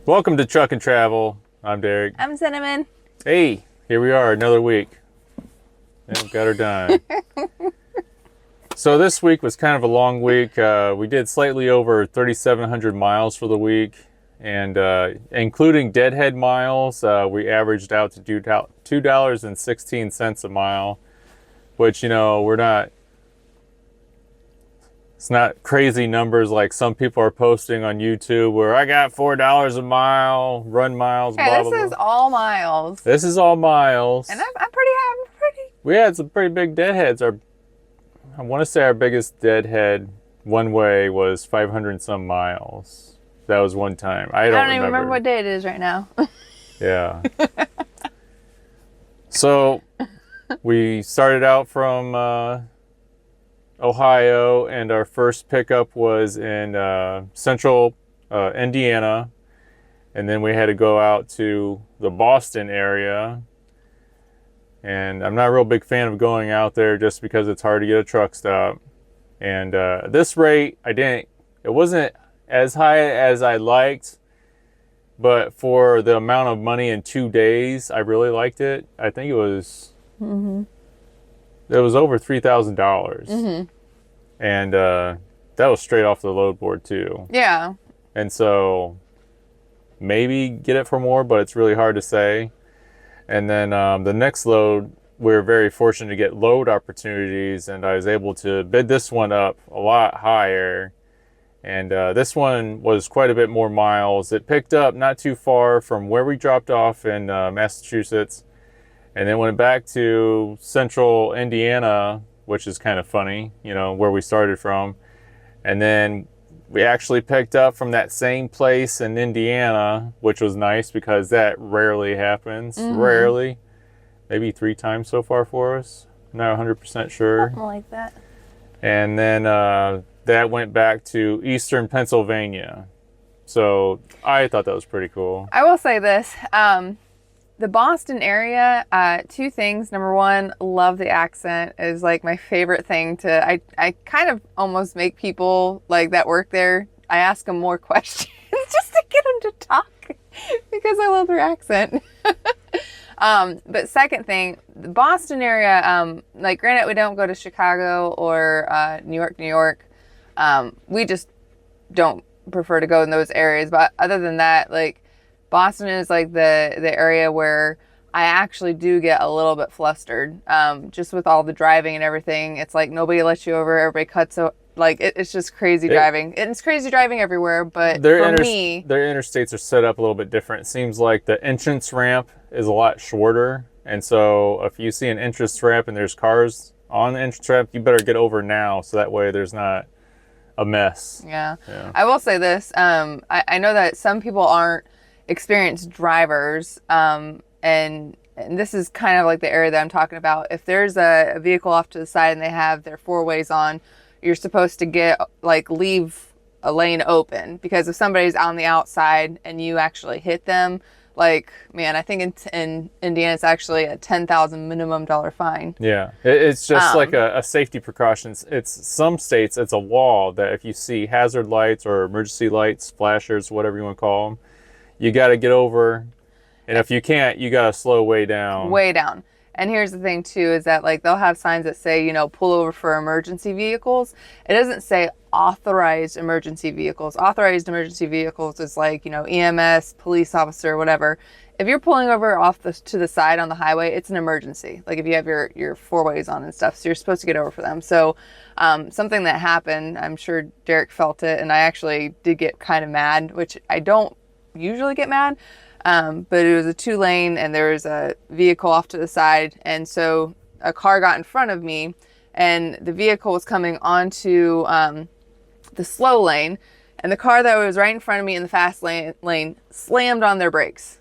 Welcome to Truck and Travel. I'm Darrick. I'm Cinnamon. Hey, here we are, another week. And got her done. So this week was kind of a long week. We did slightly over 3,700 miles for the week. And including deadhead miles, we averaged out to $2.16 a mile. Which, you know, it's not crazy numbers like some people are posting on YouTube where I got $4 a mile, run miles, Hey, blah, this blah, is blah. all miles. This is all miles. And I'm pretty. We had some pretty big deadheads. I want to say our biggest deadhead one way was 500 and some miles. That was one time. I don't even remember what day it is right now. Yeah. So we started out from Ohio, and our first pickup was in central Indiana, and then we had to go out to the Boston area. And I'm not a real big fan of going out there just because it's hard to get a truck stop. And this rate, it wasn't as high as I liked, but for the amount of money in 2 days, I really liked it. I think it was over $3,000. And that was straight off the load board too. Yeah. And so maybe get it for more, but it's really hard to say. And then the next load, we were very fortunate to get load opportunities, and I was able to bid this one up a lot higher. And this one was quite a bit more miles. It picked up not too far from where we dropped off in Massachusetts, and then went back to central Indiana, which is kind of funny, you know, where we started from. And then we actually picked up from that same place in Indiana, which was nice because that rarely happens. Rarely. Maybe 3 times so far for us. I'm not 100% sure. Something like that. And then that went back to eastern Pennsylvania. So I thought that was pretty cool. I will say this. The Boston area, 2 things. Number one, love the accent. Is like my favorite thing to, I kind of almost make people like that work there, I ask them more questions just to get them to talk because I love their accent. But second thing, the Boston area, like granted we don't go to Chicago or New York. We just don't prefer to go in those areas. But other than that, like Boston is like the area where I actually do get a little bit flustered. Just with all the driving and everything. It's like nobody lets you over, everybody cuts like it's just crazy driving. It's crazy driving everywhere, but their interstates are set up a little bit different. It seems like the entrance ramp is a lot shorter, and so if you see an entrance ramp and there's cars on the entrance ramp, you better get over now so that way there's not a mess. Yeah. I will say this. I know that some people aren't experienced drivers, and this is kind of like the area that I'm talking about. If there's a vehicle off to the side and they have their 4-ways on, you're supposed to leave a lane open, because if somebody's on the outside and you actually hit them, like, man, I think in Indiana it's actually a $10,000 minimum fine. Yeah, it's just like a safety precaution. It's some states it's a law that if you see hazard lights or emergency lights, flashers, whatever you want to call them, you got to get over, and if you can't, you got to slow way down. Way down. And here's the thing too, is that like they'll have signs that say, you know, pull over for emergency vehicles. It doesn't say authorized emergency vehicles. Authorized emergency vehicles is like, you know, EMS, police officer, whatever. If you're pulling over to the side on the highway, it's an emergency. Like if you have your 4-ways on and stuff, so you're supposed to get over for them. So something that happened, I'm sure Darrick felt it, and I actually did get kind of mad, which I don't usually get mad. But it was a 2-lane and there was a vehicle off to the side. And so a car got in front of me and the vehicle was coming onto the slow lane, and the car that was right in front of me in the fast lane slammed on their brakes,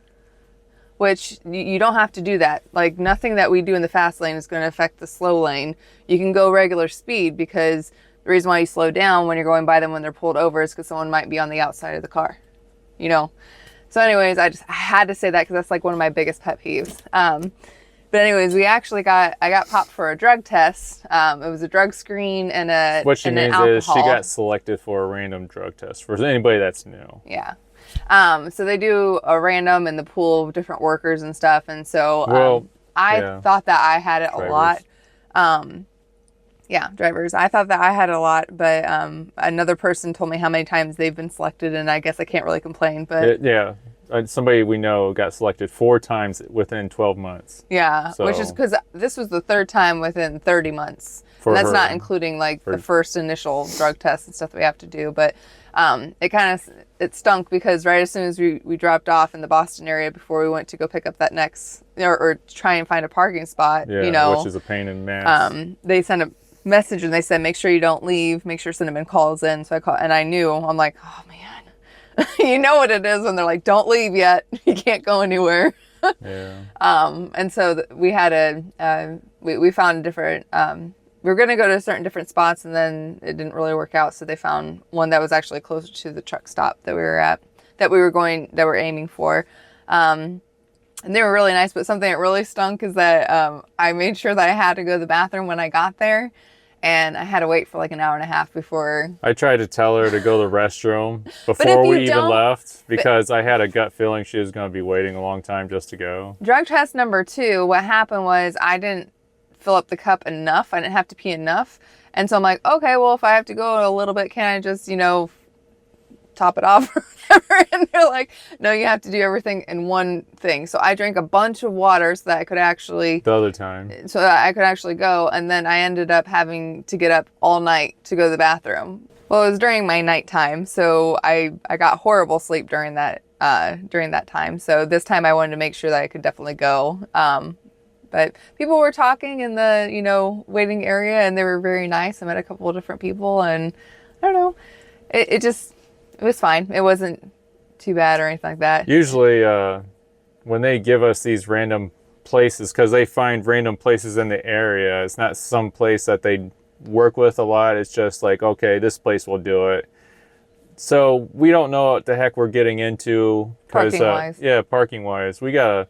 which you don't have to do that. Like nothing that we do in the fast lane is going to affect the slow lane. You can go regular speed, because the reason why you slow down when you're going by them when they're pulled over is because someone might be on the outside of the car, you know? So anyways, I had to say that because that's like one of my biggest pet peeves. But anyways, I got popped for a drug test. It was a drug screen and What she an means is she alcohol. got selected for a random drug test. For anybody that's new. Yeah. So they do a random in the pool of different workers and stuff. And so I thought that I had it Drivers. a lot. Yeah, drivers. I thought that I had a lot, but another person told me how many times they've been selected, and I guess I can't really complain. But somebody we know got selected 4 times within 12 months. Yeah, So, which is because this was the 3rd time within 30 months. For And that's her. not including like the first initial drug tests and stuff that we have to do. But it stunk because right as soon as we dropped off in the Boston area before we went to go pick up that next or try and find a parking spot, which is a pain in the ass. they sent a message and they said, make sure you don't leave, make sure cinnamon calls in. So I called and I knew, I'm like, oh man. You know what it is when they're like, don't leave yet. You can't go anywhere. Yeah. And so we had we found a different, we were going to go to certain different spots and then it didn't really work out. So they found one that was actually closer to the truck stop that we were at, that we're aiming for. And they were really nice, but something that really stunk is that I made sure that I had to go to the bathroom when I got there. And I had to wait for like an hour and a half before. I tried to tell her to go to the restroom before we even left because I had a gut feeling she was going to be waiting a long time just to go. Drug test number 2, what happened was I didn't fill up the cup enough. I didn't have to pee enough. And so I'm like, okay, well, if I have to go a little bit, can I just, top it off or whatever? And they're like, no, you have to do everything in one thing. So I drank a bunch of water so that I could actually go. And then I ended up having to get up all night to go to the bathroom. Well, it was during my nighttime, so I got horrible sleep during that time. So this time I wanted to make sure that I could definitely go. But people were talking in the waiting area, and they were very nice. I met a couple of different people, and I don't know, it was fine. It wasn't too bad or anything like that. Usually when they give us these random places, because they find random places in the area, it's not some place that they work with a lot. It's just like, okay, this place will do it. So we don't know what the heck we're getting into. Parking-wise. Parking-wise. We got to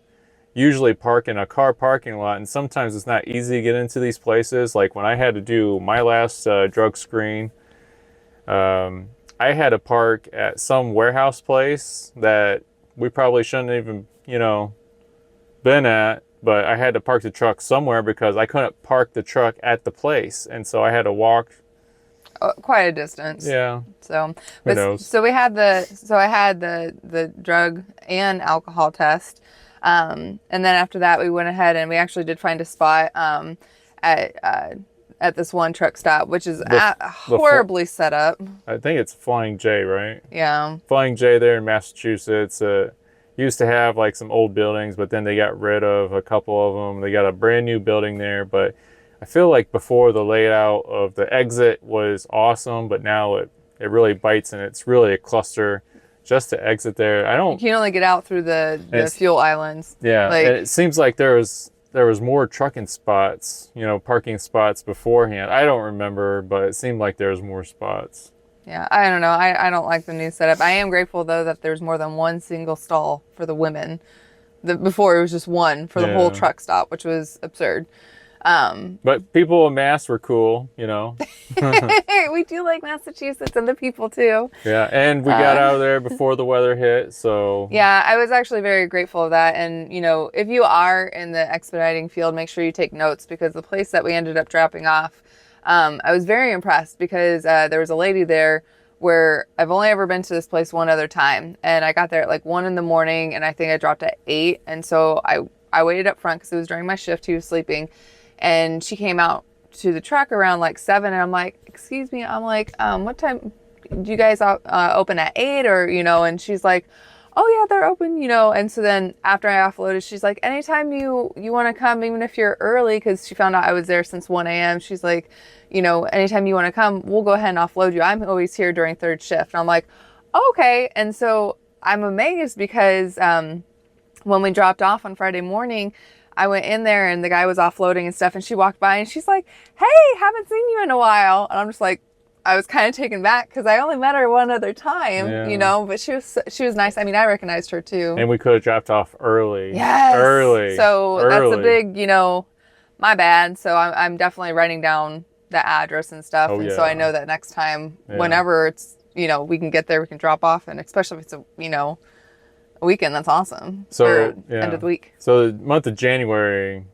usually park in a car parking lot, and sometimes it's not easy to get into these places. Like when I had to do my last drug screen, I had to park at some warehouse place that we probably shouldn't even, been at, but I had to park the truck somewhere because I couldn't park the truck at the place. And so I had to walk quite a distance. Yeah. So, who knows? So I had the drug and alcohol test. And then after that, we went ahead and we actually did find a spot, at this one truck stop, which is horribly set up. I think it's Flying J, right? Yeah. Flying J there in Massachusetts. Used to have like some old buildings, but then they got rid of a couple of them. They got a brand new building there, but I feel like before the layout of the exit was awesome, but now it really bites and it's really a cluster just to exit there. You can only get out through the fuel islands. Yeah. And it seems like there was more trucking spots, parking spots beforehand. I don't remember, but it seemed like there was more spots. Yeah, I don't know. I don't like the new setup. I am grateful, though, that there's more than one single stall for the women. Before, it was just one for the whole truck stop, which was absurd. But people in Mass were cool, We do like Massachusetts and the people, too. Yeah, and we got out of there before the weather hit, so... Yeah, I was actually very grateful of that. And, if you are in the expediting field, make sure you take notes, because the place that we ended up dropping off, I was very impressed because there was a lady there where I've only ever been to this place one other time. And I got there at like 1 a.m. and I think I dropped at 8. And so I waited up front because it was during my shift. He was sleeping. And she came out to the truck around like 7. And I'm like, excuse me. I'm like, what time do you guys open at 8 or, and she's like, oh yeah, they're open, And so then after I offloaded, she's like, anytime you want to come, even if you're early, because she found out I was there since 1 a.m. She's like, anytime you want to come, we'll go ahead and offload you. I'm always here during 3rd shift. And I'm like, okay. And so I'm amazed because when we dropped off on Friday morning, I went in there and the guy was offloading and stuff, and she walked by and she's like, hey, haven't seen you in a while. And I'm just like, I was kind of taken back because I only met her one other time, Yeah. you know, but she was nice. I mean, I recognized her too. And we could have dropped off early. Yes. Early. So early. that's a big, you know, my bad. So I'm definitely writing down the address and stuff. Oh, and yeah. so I know that next time, Yeah. whenever it's, you know, we can get there, we can drop off. And especially if it's a, you know, a weekend, that's awesome. So, or yeah. end of the week. So the month of January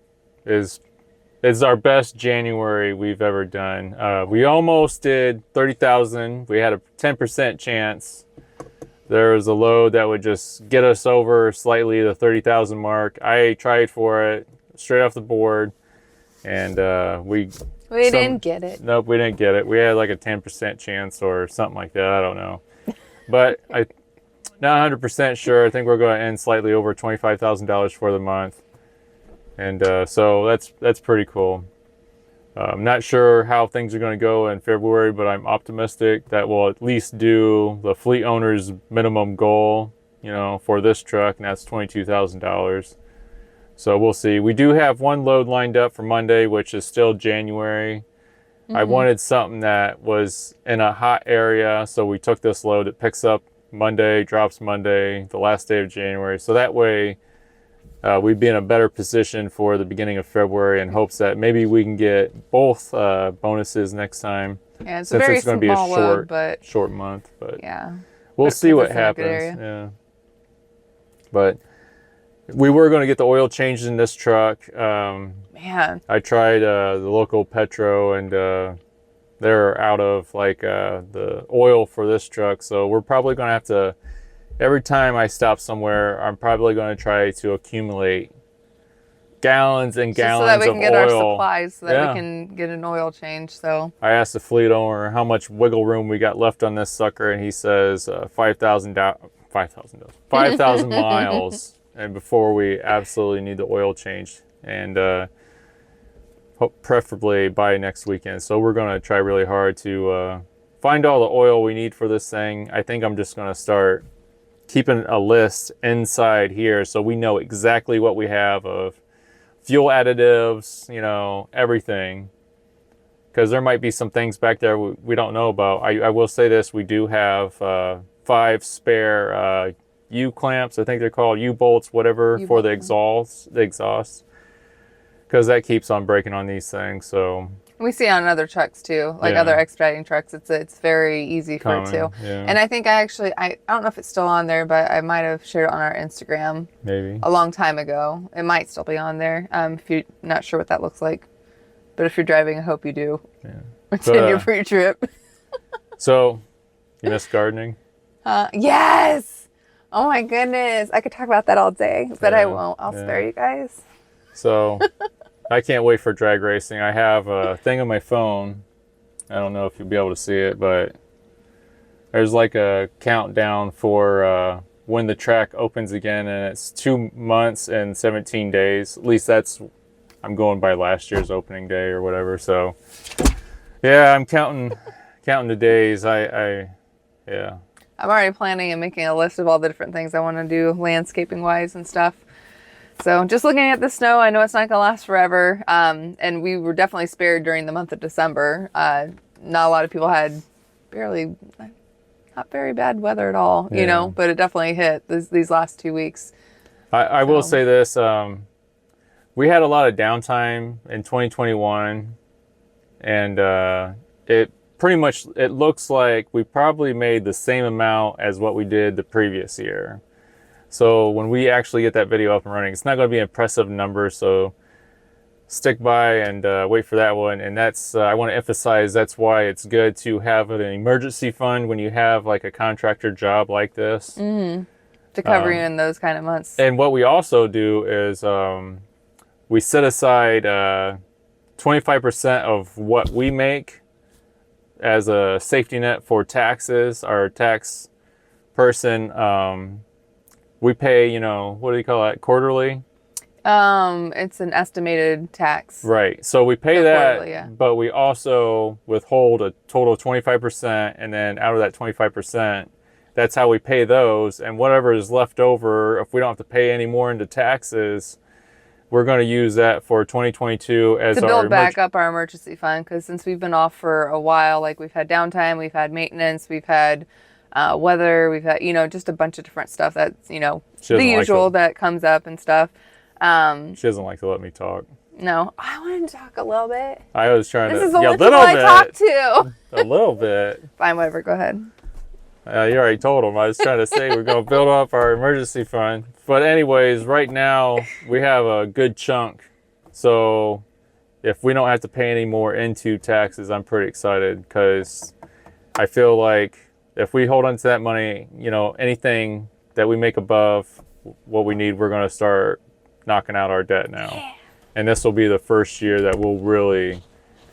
is our best January we've ever done. We almost did 30,000. We had a 10% chance. There was a load that would just get us over slightly the 30,000 mark. I tried for it straight off the board, and we didn't get it. Nope, we didn't get it. We had like a 10% chance or something like that. I don't know. But I not 100% sure. I think we're going to end slightly over $25,000 for the month. And so that's pretty cool. I'm not sure how things are going to go in February, but I'm optimistic that we'll at least do the fleet owner's minimum goal, you know, for this truck, and that's $22,000. So we'll see. We do have one load lined up for Monday, which is still January. I wanted something that was in a hot area, so we took this load. It picks up Monday, drops Monday, the last day of January. So that way we'd be in a better position for the beginning of February, in hopes that maybe we can get both bonuses next time. Yeah, it's since a very it's going to be a small load, but short month. But yeah, we'll But see what it's in a good happens. area. Yeah. But we were going to get the oil changed in this truck. Man, I tried the local Petro, and they're out of like the oil for this truck. So we're probably going to have to, every time I stop somewhere, I'm probably going to try to accumulate gallons and just gallons so that we of can get oil. our supplies, so that Yeah. we can get an oil change. So I asked the fleet owner how much wiggle room we got left on this sucker, and he says 5,000 miles, and before we absolutely need the oil change, and preferably by next weekend. So we're going to try really hard to find all the oil we need for this thing. I think I'm just going to start keeping a list inside here so we know exactly what we have of fuel additives, you know, everything. Because there might be some things back there we don't know about. I will say this, we do have 5 spare U-clamps, I think they're called U-bolts, whatever, for the exhaust. Because that keeps on breaking on these things, so... we see on other trucks too, like other expediting trucks. It's very easy for it too. Yeah. And I think I don't know if it's still on there, but I might have shared it on our Instagram Maybe a long time ago. It might still be on there. If you're not sure what that looks like, but if you're driving, I hope you do. Yeah. It's in your pre-trip. So, you miss gardening? Yes. Oh my goodness, I could talk about that all day, but I won't. I'll spare you guys. So, I can't wait for drag racing. I have a thing on my phone. I don't know if you'll be able to see it, but there's like a countdown for when the track opens again, and it's 2 months and 17 days. At least that's, I'm going by last year's opening day or whatever. So, yeah, I'm counting the days. Yeah. I'm already planning and making a list of all the different things I want to do landscaping wise and stuff. So just looking at the snow, I know it's not going to last forever. And we were definitely spared during the month of December. Not a lot of people had not very bad weather at all, you know, but it definitely hit these last 2 weeks. I will say this, we had a lot of downtime in 2021, and it pretty much, it looks like we probably made the same amount as what we did the previous year. So when we actually get that video up and running, it's not going to be impressive numbers, so stick by and wait for that one. And that's, I want to emphasize, that's why it's good to have an emergency fund when you have like a contractor job like this. To cover you in those kind of months. And what we also do is we set aside 25% of what we make as a safety net for taxes. Our tax person, we pay, you know, what do you call that, quarterly? It's an estimated tax. Right. So we pay that, quarterly, but we also withhold a total of 25%, and then out of that 25%, that's how we pay those. And whatever is left over, if we don't have to pay any more into taxes, we're going to use that for 2022 as to our build back up our emergency fund, because since we've been off for a while, like we've had downtime, we've had maintenance, we've had weather, we've had, just a bunch of different stuff that's, the usual that comes up and stuff. She doesn't like to let me talk. No, I wanted to talk a little bit. I was trying to. This is the only people I talk to. A little bit. Fine, whatever. Go ahead. You already told him. I was trying to say we're going to build up our emergency fund. But anyways, right now we have a good chunk. So if we don't have to pay any more into taxes, I'm pretty excited, because I feel like if we hold on to that money, anything that we make above what we need, we're going to start knocking out our debt now. Yeah. And this will be the first year that we'll really,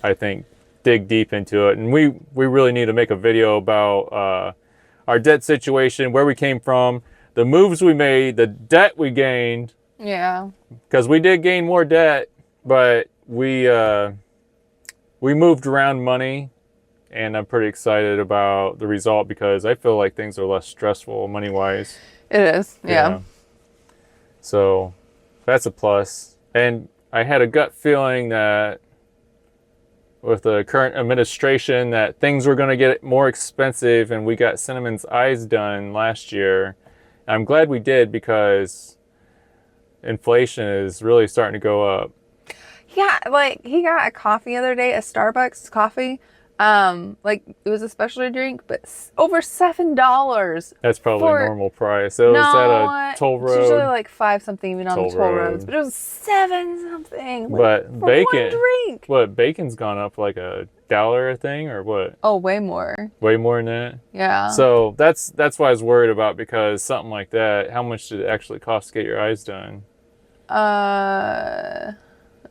I think, dig deep into it. And we really need to make a video about our debt situation, where we came from, the moves we made, the debt we gained. Yeah. Because we did gain more debt, but we moved around money, and I'm pretty excited about the result, because I feel like things are less stressful money-wise. It is, yeah. So that's a plus. And I had a gut feeling that with the current administration that things were going to get more expensive, and we got Cinnamon's eyes done last year. I'm glad we did, because inflation is really starting to go up. Yeah, like he got a coffee the other day, a Starbucks coffee. Like it was a specialty drink, but over $7. That's probably normal price. So no, is that a toll road? It's usually like 5 something even on the toll roads, but it was 7 something. But for bacon, one drink. What, bacon's gone up like $1 a thing, or what? Oh, way more. Way more than that. Yeah. So that's what I was worried about, because something like that, how much did it actually cost to get your eyes done?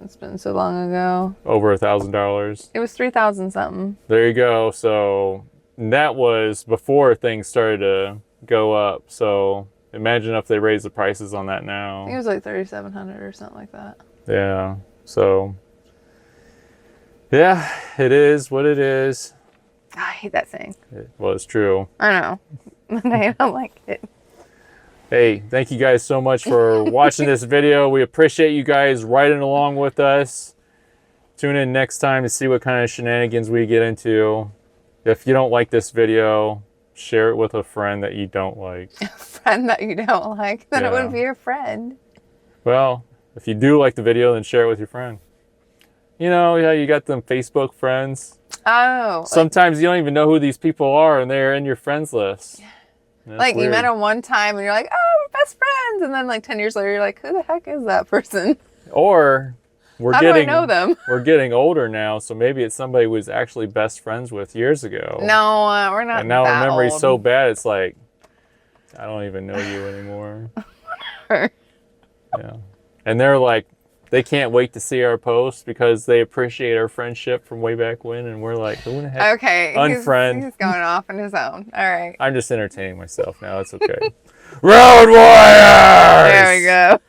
It's been so long ago. Over $1,000. It was 3,000 something. There you go. So that was before things started to go up. So imagine if they raise the prices on that now. I think it was like 3,700 or something like that. Yeah. So yeah, it is what it is. I hate that saying. Well, it's true. I know. I don't like it. Hey, thank you guys so much for watching this video. We appreciate you guys riding along with us. Tune in next time to see what kind of shenanigans we get into. If you don't like this video, share it with a friend that you don't like. A friend that you don't like? Then it wouldn't be your friend. Well, if you do like the video, then share it with your friend. You know, yeah, you got them Facebook friends. Oh. Sometimes you don't even know who these people are, and they're in your friends list. Like weird. You met them one time and you're like, oh, we're best friends. And then like 10 years later, you're like, who the heck is that person? Or How do I know them? We're getting older now, so maybe it's somebody who was actually best friends with years ago. No, we're not. And now that our memory's old. so bad, it's like, I don't even know you anymore. Yeah. And they're like, they can't wait to see our posts because they appreciate our friendship from way back when, and we're like, who the heck? Okay, unfriend. He's going off on his own. All right. I'm just entertaining myself now. It's okay. Road Warriors! There we go.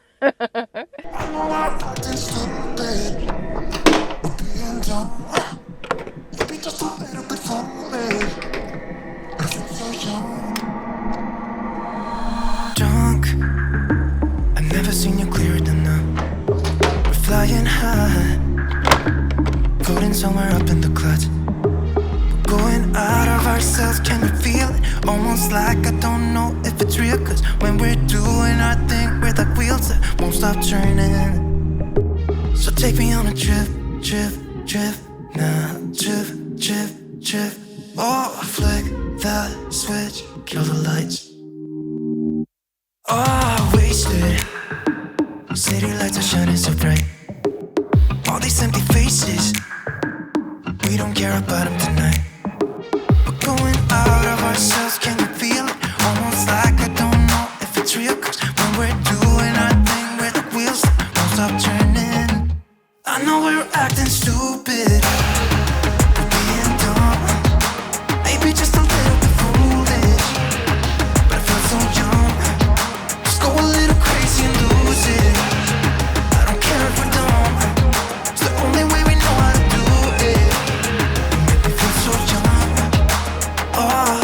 Drunk, I've never seen you clearer than now. We're flying high, floating somewhere up in the clouds. We're going out of ourselves, can you feel it? Almost like I don't know if it's real, cause when we're doing our thing, we're like wheels that won't stop turning. So take me on a trip, now, trip. Oh, flick the switch, kill the lights. Oh, wasted. City lights are shining so bright. All these empty faces, we don't care about them tonight. We're going out of ourselves, can you feel it? Almost like I don't know if it's real, cause when we're doing our thing, we're the wheels that won't stop turning. I know we're acting stupid, we're being dumb, maybe just a little bit foolish, but I feel so young. Just go a little crazy and lose it. I don't care if we're dumb, it's the only way we know how to do it. You make me feel so young. Oh,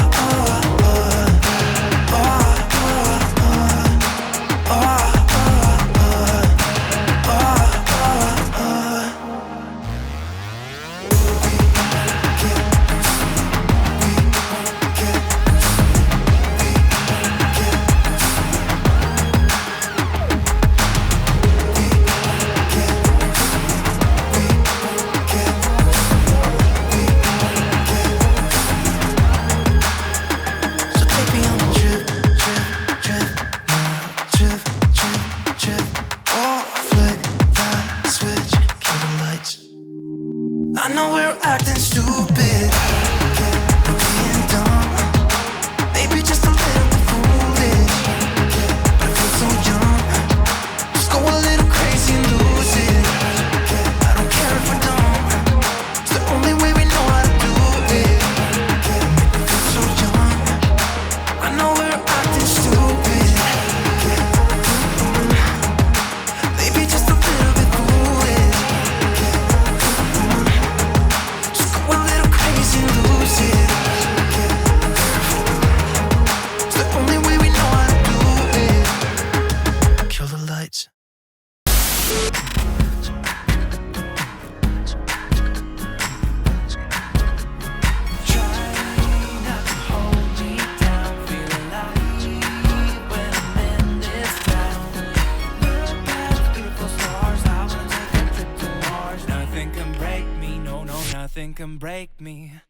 nothing can break me.